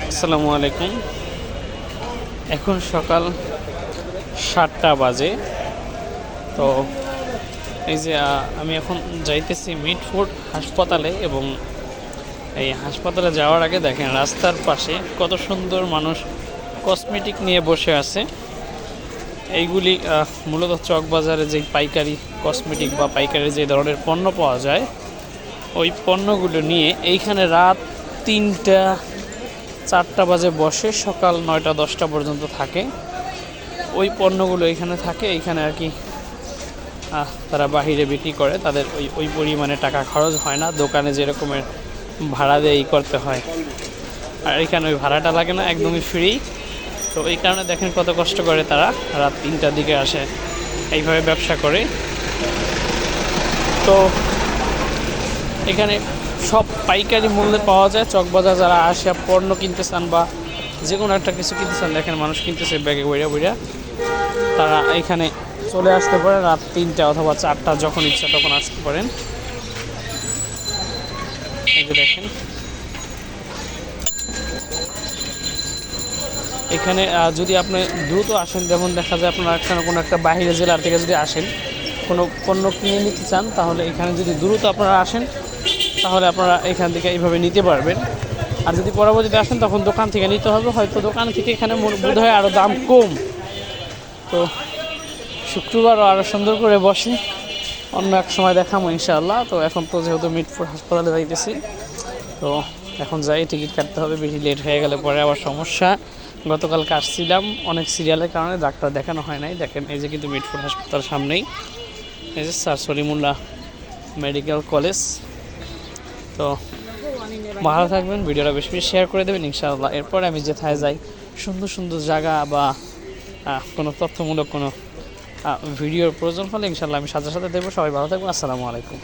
আসসালামু আলাইকুম। এখন সকাল 7টা বাজে। তো এই যে আমি এখন যাইতেছি মিটফোর্ড হাসপাতালে, এবং এই হাসপাতালে যাওয়ার আগে দেখেন রাস্তার পাশে কত সুন্দর মানুষ কসমেটিক নিয়ে বসে আছে। এইগুলি মূলত চকবাজারে যে পাইকারি কসমেটিক বা পাইকারি যে ধরনের পণ্য পাওয়া যায়, ওই পণ্যগুলো নিয়ে এইখানে রাত 3টা 4টা বাজে বসে, সকাল 9টা 10টা পর্যন্ত থাকে। ওই পণ্যগুলো এখানে থাকে, এইখানে আর কি তারা বাহিরে বিক্রি করে। তাদের ওই পরিমাণে টাকা খরচ হয় না, দোকানে যে রকমের ভাড়া দিয়ে করতে হয়। আর এখানে ওই ভাড়াটা লাগে না, একদমই ফ্রি। তো এই কারণে দেখেন কত কষ্ট করে তারা রাত 3টার দিকে আসে, এইভাবে ব্যবসা করে। তো এখানে সব পাইকারি মূল্যে পাওয়া যায়। চকবাজার যারা আসে পণ্য কিনতে চান বা যে কোনো একটা কিছু কিনতে চান, দেখেন মানুষ কিনতেছে ব্যাগে বইরা বইরা, তারা এখানে চলে আসতে পারে রাত 3টা অথবা 4টা, যখন ইচ্ছা তখন আসতে পারেন। এই যে দেখেন এখানে যদি আপনি দ্রুত আসেন, যেমন দেখা যায় আপনারা কোনো একটা বাইরের জেলার থেকে যদি আসেন, কোনো পণ্য কিনে নিতে চান, তাহলে এখানে যদি দ্রুত আপনারা আসেন, তাহলে আপনারা এখান থেকে এইভাবে নিতে পারবেন। আর যদি পরবর্তীতে আসেন, তখন দোকান থেকে নিতে হবে। হয়তো দোকান থেকে এখানে বোধ হয় আরও দাম কম। তো শুক্রবারও আরও সুন্দর করে বসে, অন্য এক সময় দেখাবো ইনশাআল্লাহ। তো এখন তো যেহেতু মিটফোর্ড হাসপাতালে যাইতেছি, তো এখন যাই, টিকিট কাটতে হবে। বেশি লেট হয়ে গেলে পরে আবার সমস্যা। গতকালকে আসছিলাম, অনেক সিরিয়ালের কারণে ডাক্তার দেখানো হয় নাই। দেখেন এই যে কিন্তু মিটফোর্ড হাসপাতাল সামনেই, এই যে স্যার সলিমুল্লাহ মেডিকেল কলেজ। তো ভালো থাকবেন, ভিডিওটা বেশি বেশি শেয়ার করে দেবেন ইনশাআল্লাহ। এরপরে আমি যেথায় যাই, সুন্দর সুন্দর জায়গা বা কোনো তথ্যমূলক কোনো ভিডিওর প্রয়োজন হলে ইনশাআল্লাহ আমি সাথে সাথে দেবো। সবাই ভালো থাকবেন। আসসালামু আলাইকুম।